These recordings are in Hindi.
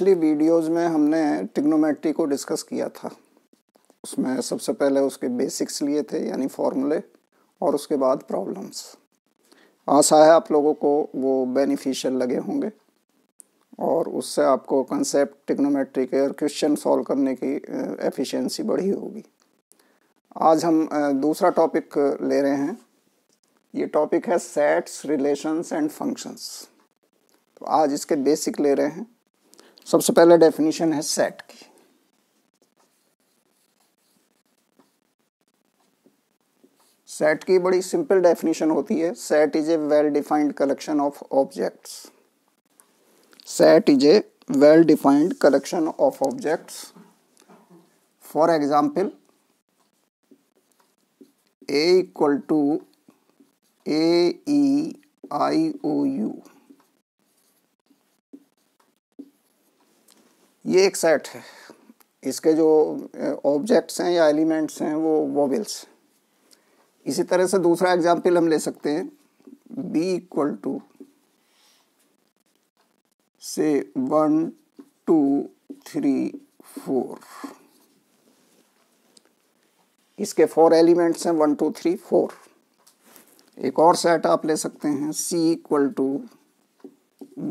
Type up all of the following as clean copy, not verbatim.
पिछली वीडियोस में हमने ट्रिग्नोमेट्री को डिस्कस किया था। उसमें सबसे पहले उसके बेसिक्स लिए थे, यानी फॉर्मूले, और उसके बाद प्रॉब्लम्स। आशा है आप लोगों को वो बेनिफिशियल लगे होंगे और उससे आपको कंसेप्ट ट्रिग्नोमेट्री के और क्वेश्चन सॉल्व करने की एफिशिएंसी बढ़ी होगी। आज हम दूसरा टॉपिक ले रहे हैं। ये टॉपिक है सेट्स, रिलेशंस एंड फंक्शंस। तो आज इसके बेसिक ले रहे हैं। सबसे पहले डेफिनेशन है सेट की। सेट की बड़ी सिंपल डेफिनेशन होती है। Set is a well defined collection of objects. Set is a well defined collection of objects. For example, A equal to AEIOU, ये एक सेट है। इसके जो ऑब्जेक्ट्स हैं या एलिमेंट्स हैं वो वोवेल्स। इसी तरह से दूसरा एग्जाम्पल हम ले सकते हैं, B इक्वल टू से 1 2 3 4। इसके 4 एलिमेंट्स हैं 1 2 3 4। एक और सेट आप ले सकते हैं, C equal to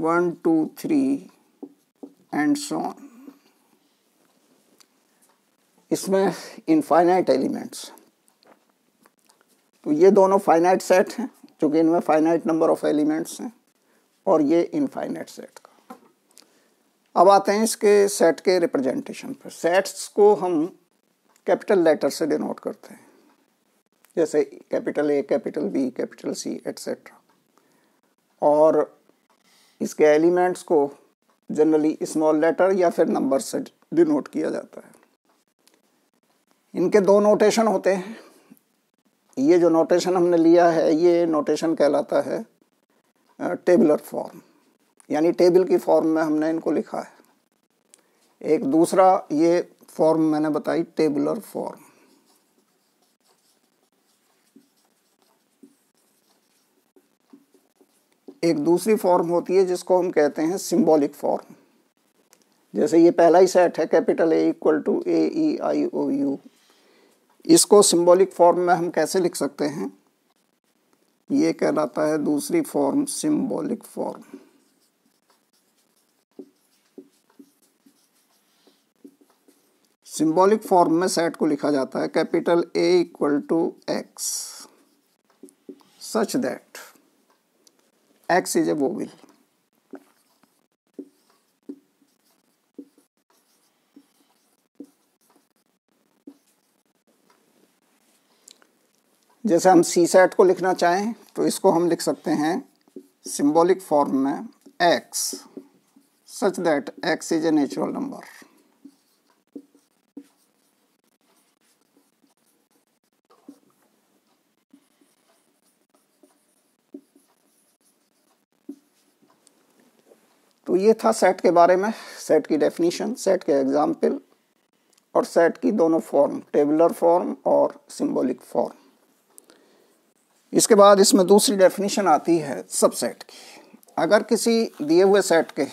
1 2 3 and so on. इसमें इनफाइनाइट एलिमेंट्स। तो ये दोनों फाइनाइट सेट हैं, क्योंकि इनमें फाइनाइट नंबर ऑफ एलिमेंट्स हैं, और ये इनफाइनाइट सेट का। अब आते हैं इसके सेट के रिप्रेजेंटेशन पर। सेट्स को हम कैपिटल लेटर से डिनोट करते हैं, जैसे capital A, capital B, capital C etcetera. और इसके एलिमेंट्स को जनरली स्मॉल लेटर या फिर नंबर से डिनोट किया जाता है। इनके दो नोटेशन होते हैं। ये जो नोटेशन हमने लिया है, ये नोटेशन कहलाता है टेबुलर फॉर्म, यानी टेबल की फॉर्म में हमने इनको लिखा है। एक दूसरा ये फॉर्म मैंने बताई, टेबुलर फॉर्म। एक दूसरी फॉर्म होती है जिसको हम कहते हैं सिंबॉलिक फॉर्म। जैसे ये पहला ही सेट है, capital A equal to AEIOU। इसको सिंबॉलिक फॉर्म में हम कैसे लिख सकते हैं? ये कहलाता है दूसरी form, symbolic form. Symbolic form में सेट को लिखा जाता है capital A equal to X such that X is a vowel. जैसे हम C सेट को लिखना चाहें तो इसको हम लिख सकते हैं सिंबॉलिक फॉर्म में X such that X is a natural number. तो ये था सेट के बारे में, सेट की डेफिनेशन, सेट के एग्जाम्पल और सेट की दोनों फॉर्म, टेबुलर फॉर्म और सिंबॉलिक फॉर्म। इसके बाद इसमें दूसरी डेफिनेशन आती है सबसेट की। अगर किसी दिए हुए सेट के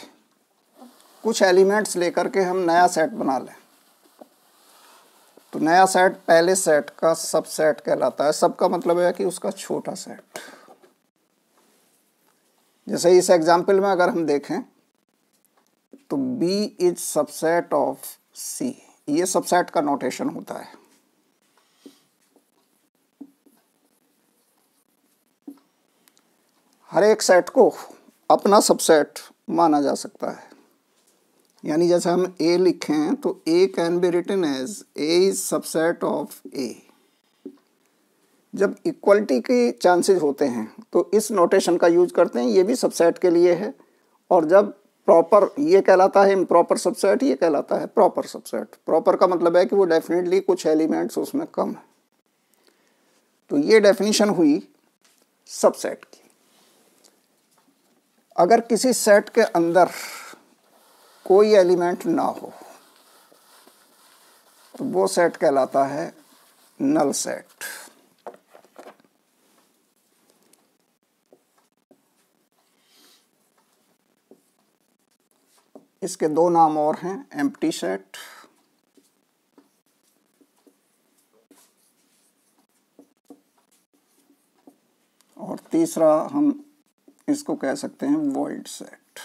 कुछ एलिमेंट्स लेकर के हम नया सेट बना लें, तो नया सेट पहले सेट का सबसेट कहलाता है। सब का मतलब है कि उसका छोटा सेट। जैसे इस एग्जाम्पल में अगर हम देखें तो B is subset of C। ये सबसेट का नोटेशन होता है। हर एक सेट को अपना सबसेट माना जा सकता है। यानी जैसे हम A लिखें तो A can be written as A is subset of A। जब इक्वलिटी के चांसेस होते हैं तो इस नोटेशन का यूज करते हैं। ये भी सबसेट के लिए है। और जब प्रॉपर, ये कहलाता है इम्प्रॉपर सबसेट, ये कहलाता है प्रॉपर सबसेट। प्रॉपर का मतलब है कि वो डेफिनेटली कुछ एलिमेंट्स उसमें कम है। तो ये डेफिनेशन हुई सबसेट की। अगर किसी सेट के अंदर कोई एलिमेंट ना हो तो वो सेट कहलाता है नल सेट। इसके दो नाम और हैं, एम्प्टी सेट और तीसरा हम इसको कह सकते हैं वॉइड सेट।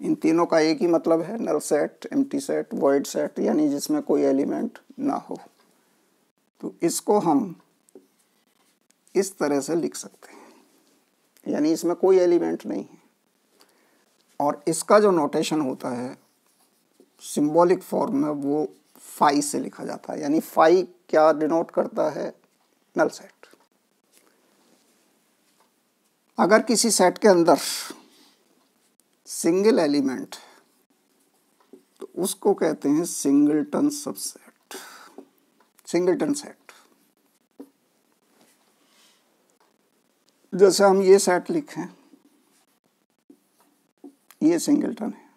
इन तीनों का एक ही मतलब है, null set, empty set, void set, यानी जिसमें कोई एलिमेंट ना हो। तो इसको हम इस तरह से लिख सकते हैं, यानी इसमें कोई एलिमेंट नहीं है। और इसका जो नोटेशन होता है सिंबॉलिक फॉर्म में, वो फाई से लिखा जाता है। यानी फाई क्या डिनोट करता है? Null set. अगर किसी सेट के अंदर सिंगल एलिमेंट, तो उसको कहते हैं सिंगलटन सबसेट, सिंगलटन सेट। जैसे हम ये सेट लिखें, ये सिंगलटन है,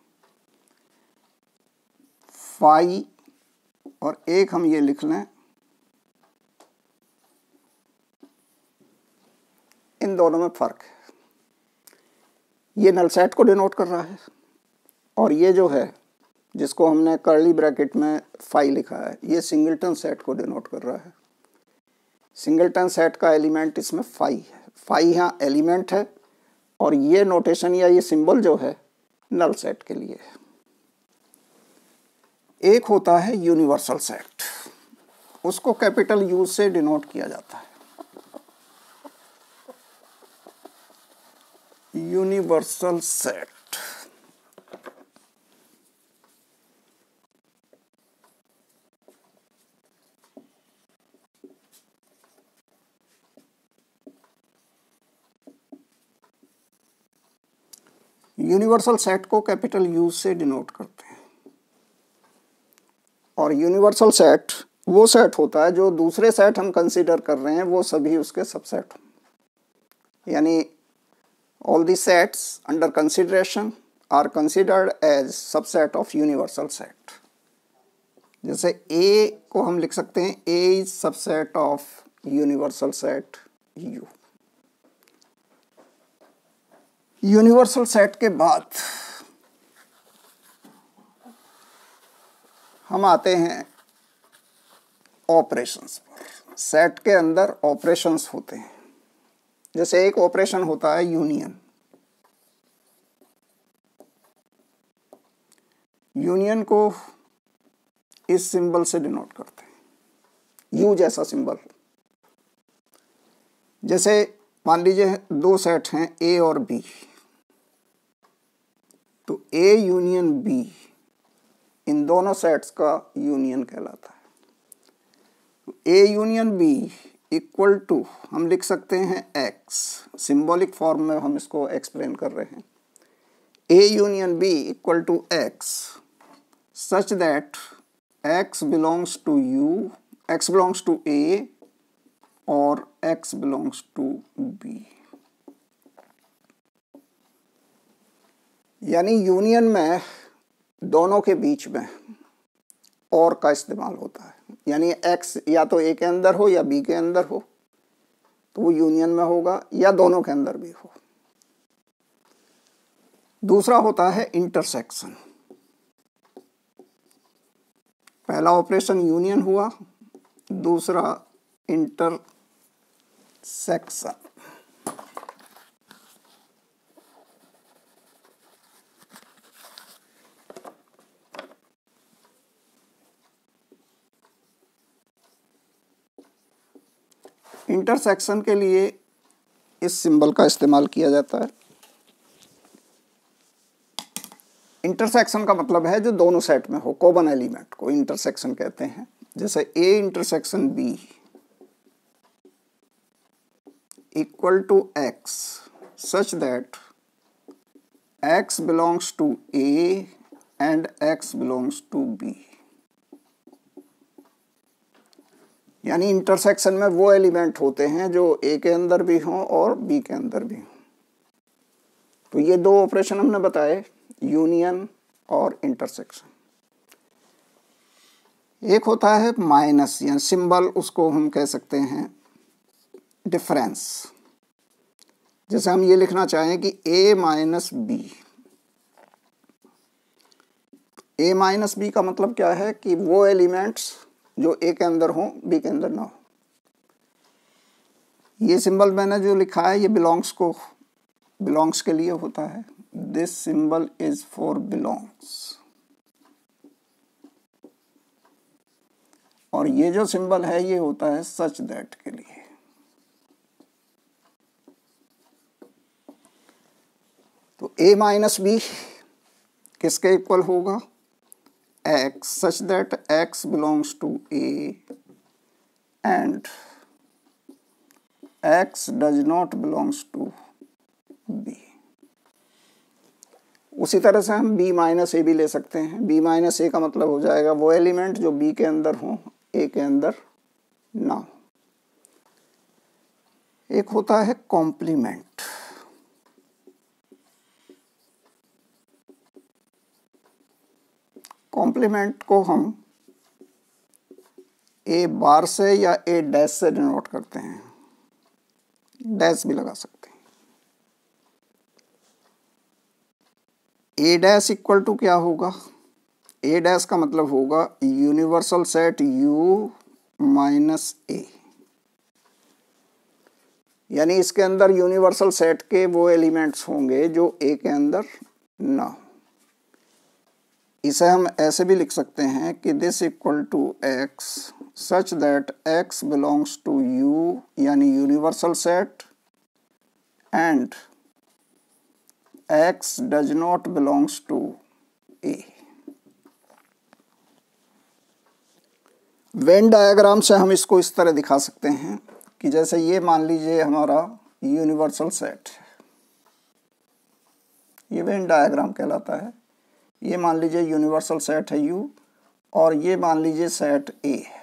फाई, और एक हम ये लिख लें, इन दोनों में फर्क है। ये नल सेट को डिनोट कर रहा है, और ये जो है जिसको हमने कर्ली ब्रैकेट में फाई लिखा है, ये सिंगलटन सेट को डिनोट कर रहा है। सिंगलटन सेट का एलिमेंट इसमें फाई है, फाई यहाँ एलिमेंट है, और ये नोटेशन या ये सिंबल जो है नल सेट के लिए है। एक होता है यूनिवर्सल सेट, उसको कैपिटल यू से डिनोट किया जाता है। यूनिवर्सल सेट यूनिवर्सल सेट को कैपिटल यू से डिनोट करते हैं। और यूनिवर्सल सेट वो सेट होता है जो दूसरे सेट हम कंसीडर कर रहे हैं वो सभी उसके सबसेट हों। यानी all the sets under consideration are considered as subset of universal set। जैसे A को हम लिख सकते हैं A is subset of universal set U। Universal set के बाद हम आते हैं ऑपरेशंस पर। सेट के अंदर ऑपरेशंस होते हैं। जैसे एक ऑपरेशन होता है यूनियन। यूनियन को इस सिंबल से डिनोट करते हैं, यू जैसा सिंबल। जैसे मान लीजिए दो सेट हैं ए और बी, तो ए यूनियन बी इन दोनों सेट्स का यूनियन कहलाता है। A union B equal to हम लिख सकते हैं एक्स, सिंबॉलिक फॉर्म में हम इसको एक्सप्लेन कर रहे हैं। A union B equal to X such that X belongs to U, X belongs to A और एक्स बिलोंग्स टू बी। यानी यूनियन में दोनों के बीच में और का इस्तेमाल होता है। यानी एक्स या तो ए के अंदर हो या बी के अंदर हो तो वो यूनियन में होगा, या दोनों के अंदर भी हो। दूसरा होता है इंटरसेक्शन। पहला ऑपरेशन यूनियन हुआ, दूसरा इंटरसेक्शन। इंटरसेक्शन के लिए इस सिंबल का इस्तेमाल किया जाता है। इंटरसेक्शन का मतलब है जो दोनों सेट में हो, कॉमन एलिमेंट को इंटरसेक्शन कहते हैं। जैसे A intersection B equal to X such that X belongs to A and X belongs to B. यानी इंटरसेक्शन में वो एलिमेंट होते हैं जो ए के अंदर भी हों और बी के अंदर भी हों। तो ये दो ऑपरेशन हमने बताए, यूनियन और इंटरसेक्शन। एक होता है माइनस, या सिंबल, उसको हम कह सकते हैं डिफरेंस। जैसे हम ये लिखना चाहें कि ए माइनस बी, ए माइनस बी का मतलब क्या है कि वो एलिमेंट्स जो ए के अंदर हो बी के अंदर ना हो। ये सिंबल मैंने जो लिखा है ये बिलोंग्स के लिए होता है। This symbol is for belongs. और ये जो सिंबल है ये होता है सच दैट के लिए। तो ए माइनस बी किसके इक्वल होगा? x such that x belongs to A and x does not belongs to B। उसी तरह से हम b माइनस ए भी ले सकते हैं। b माइनस ए का मतलब हो जाएगा वो एलिमेंट जो b के अंदर हो a के अंदर ना हो। एक होता है कॉम्प्लीमेंट। कॉम्प्लीमेंट को हम ए बार से या ए डैश से डिनोट करते हैं, डैश भी लगा सकते हैं। ए डैश इक्वल टू क्या होगा? ए डैश का मतलब होगा यूनिवर्सल सेट यू माइनस ए, यानी इसके अंदर यूनिवर्सल सेट के वो एलिमेंट्स होंगे जो ए के अंदर ना हो। इसे हम ऐसे भी लिख सकते हैं कि this equal to X such that X belongs to U, यानी universal set, and X does not belongs to A. Venn diagram से हम इसको इस तरह दिखा सकते हैं कि जैसे ये मान लीजिए हमारा यूनिवर्सल सेट है, ये वेन डायग्राम कहलाता है। ये मान लीजिए यूनिवर्सल सेट है U और ये मान लीजिए सेट A है।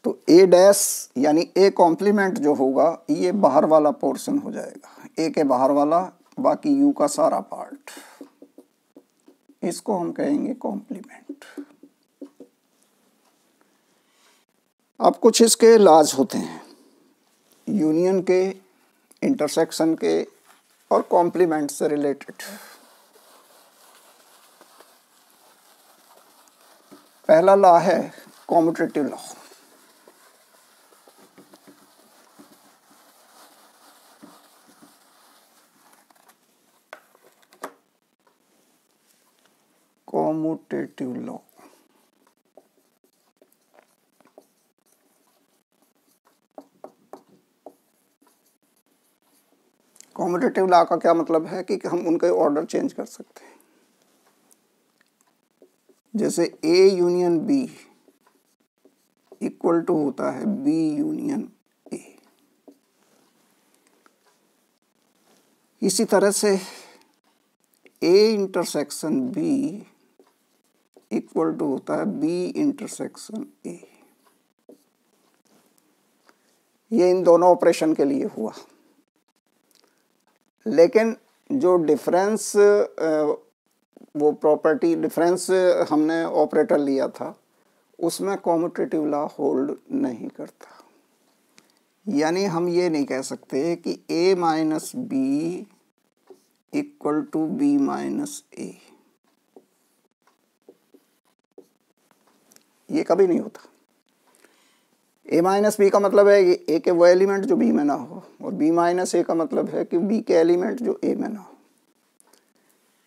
तो A डैश यानी A कॉम्प्लीमेंट जो होगा ये बाहर वाला पोर्शन हो जाएगा, A के बाहर वाला, बाकी U का सारा पार्ट, इसको हम कहेंगे कॉम्प्लीमेंट। अब कुछ इसके लाज होते हैं यूनियन के, इंटरसेक्शन के और कॉम्प्लीमेंट से रिलेटेड। पहला लॉ है commutative law. Commutative law commutative law का क्या मतलब है कि हम उनके ऑर्डर चेंज कर सकते हैं। जैसे A union B equal to होता है B यूनियन A। इसी तरह से A intersection B equal to होता है B इंटरसेक्शन A। ये इन दोनों ऑपरेशन के लिए हुआ। लेकिन जो डिफरेंस, वो प्रॉपर्टी डिफरेंस हमने ऑपरेटर लिया था उसमें कॉम्यूटेटिव लॉ होल्ड नहीं करता। यानी हम ये नहीं कह सकते कि A minus B equal to B minus A, ये कभी नहीं होता। A माइनस बी का मतलब है कि A के वो एलिमेंट जो B में ना हो, और B माइनस ए का मतलब है कि B के एलिमेंट जो A में ना हो।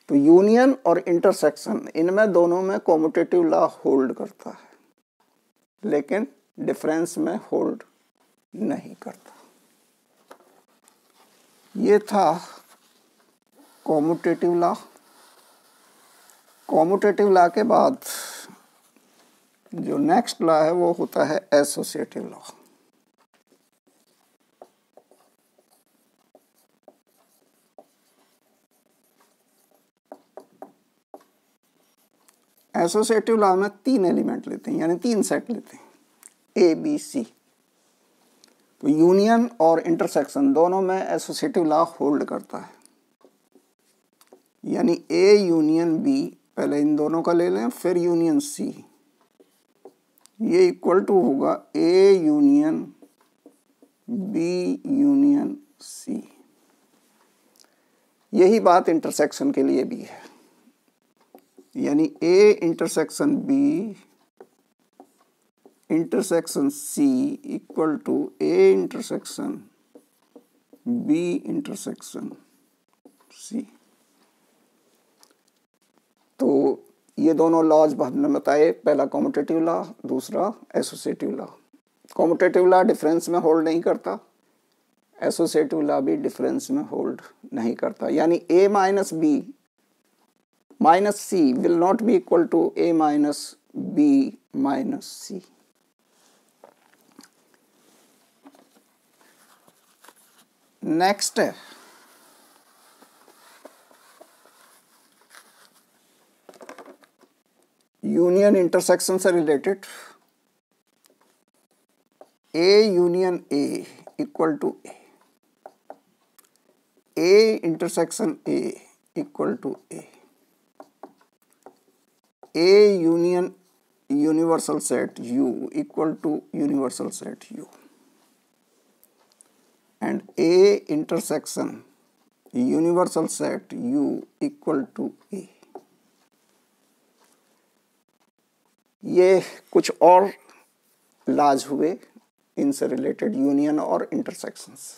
तो यूनियन और इंटरसेक्शन इनमें दोनों में कॉम्यूटेटिव लॉ होल्ड करता है, लेकिन डिफरेंस में होल्ड नहीं करता। ये था कॉम्यूटेटिव लॉ। कॉम्यूटेटिव लॉ के बाद जो नेक्स्ट लॉ है वो होता है एसोसिएटिव लॉ। एसोसिएटिव लॉ में 3 एलिमेंट लेते हैं, यानी 3 सेट लेते हैं, ए बी सी। तो यूनियन और इंटरसेक्शन दोनों में एसोसिएटिव लॉ होल्ड करता है। यानी ए यूनियन बी, पहले इन दोनों का ले लें, फिर यूनियन सी, ये इक्वल टू होगा A union B union C. यही बात इंटरसेक्शन के लिए भी है, यानी A intersection B intersection C equal to A intersection B intersection C. तो ये दोनों लॉज हमने बताए, पहला कॉम्यूटेटिव लॉ, दूसरा associative law. Commutative law difference में होल्ड नहीं करता, एसोसिएटिव लॉ भी डिफरेंस में होल्ड नहीं करता, यानी a minus B minus C will not be equal to a minus B minus C. Next है यूनियन इंटरसेक्शन से related, A union A equal to A intersection A equal to A union universal set U equal to universal set U, and A intersection universal set U equal to A। ये कुछ और लॉज हुए इनसे रिलेटेड यूनियन और इंटरसेक्शंस।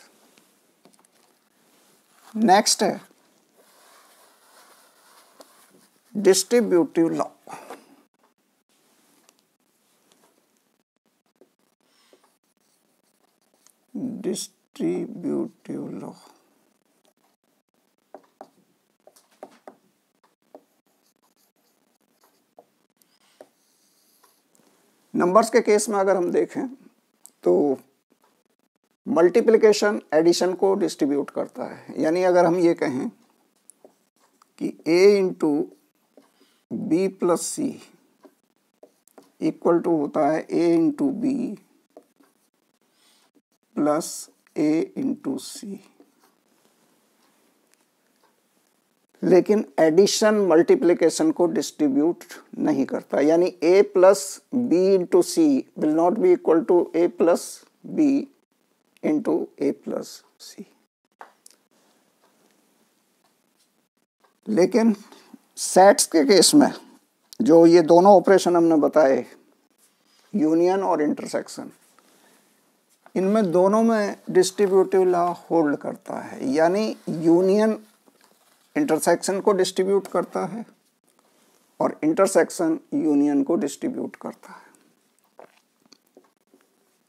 नेक्स्ट है distributive law. Distributive law numbers के केस में अगर हम देखें तो मल्टीप्लिकेशन एडिशन को डिस्ट्रीब्यूट करता है, यानी अगर हम ये कहें कि a into B plus C equal to होता है a into B plus a into C, लेकिन एडिशन मल्टीप्लिकेशन को डिस्ट्रीब्यूट नहीं करता, यानी a plus B into C will not be equal to a plus B into a plus C. लेकिन सेट्स के केस में जो ये दोनों ऑपरेशन हमने बताए, यूनियन और इंटरसेक्शन, इनमें दोनों में डिस्ट्रीब्यूटिव लॉ होल्ड करता है, यानी यूनियन इंटरसेक्शन को डिस्ट्रीब्यूट करता है और इंटरसेक्शन यूनियन को डिस्ट्रीब्यूट करता है।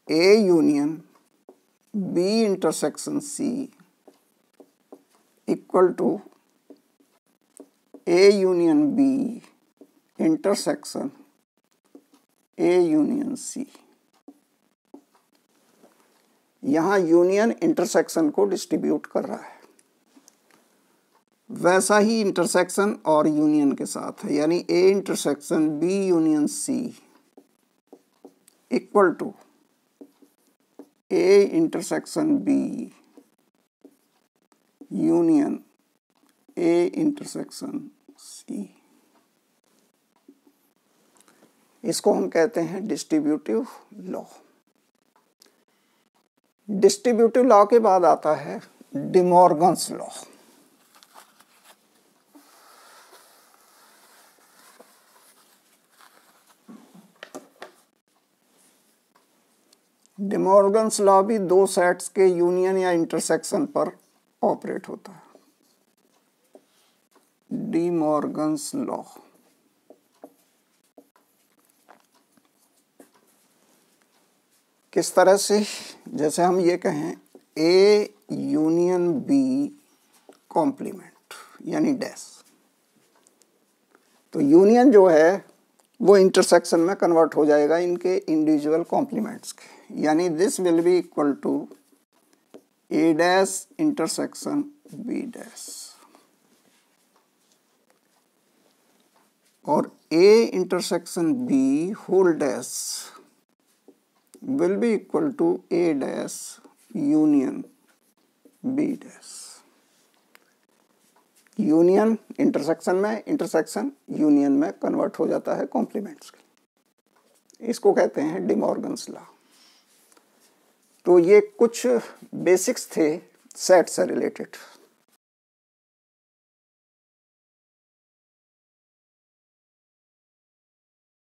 A union B intersection C equal to A union B intersection A union C. यहां यूनियन इंटरसेक्शन को डिस्ट्रीब्यूट कर रहा है, वैसा ही इंटरसेक्शन और यूनियन के साथ है, यानी A intersection B union C equal to A intersection B union A intersection C. इसको हम कहते हैं डिस्ट्रीब्यूटिव लॉ। डिस्ट्रीब्यूटिव लॉ के बाद आता है day Morgan's law. Day Morgan's law भी दो सेट्स के यूनियन या इंटरसेक्शन पर ऑपरेट होता है। डे मॉर्गन्स लॉ किस तरह से, जैसे हम ये कहें ए यूनियन बी कॉम्प्लीमेंट यानी डैश, तो यूनियन जो है वो इंटरसेक्शन में कन्वर्ट हो जाएगा इनके इंडिविजुअल कॉम्प्लीमेंट्स के, यानी this will be equal to A dash intersection B dash, और A intersection B whole dash will be equal to a dash union b dash। Union intersection में, इंटरसेक्शन यूनियन में कन्वर्ट हो जाता है कॉम्प्लीमेंट्स के। इसको कहते हैं डे मॉर्गन्स लॉ। तो ये कुछ बेसिक्स थे सेट से रिलेटेड।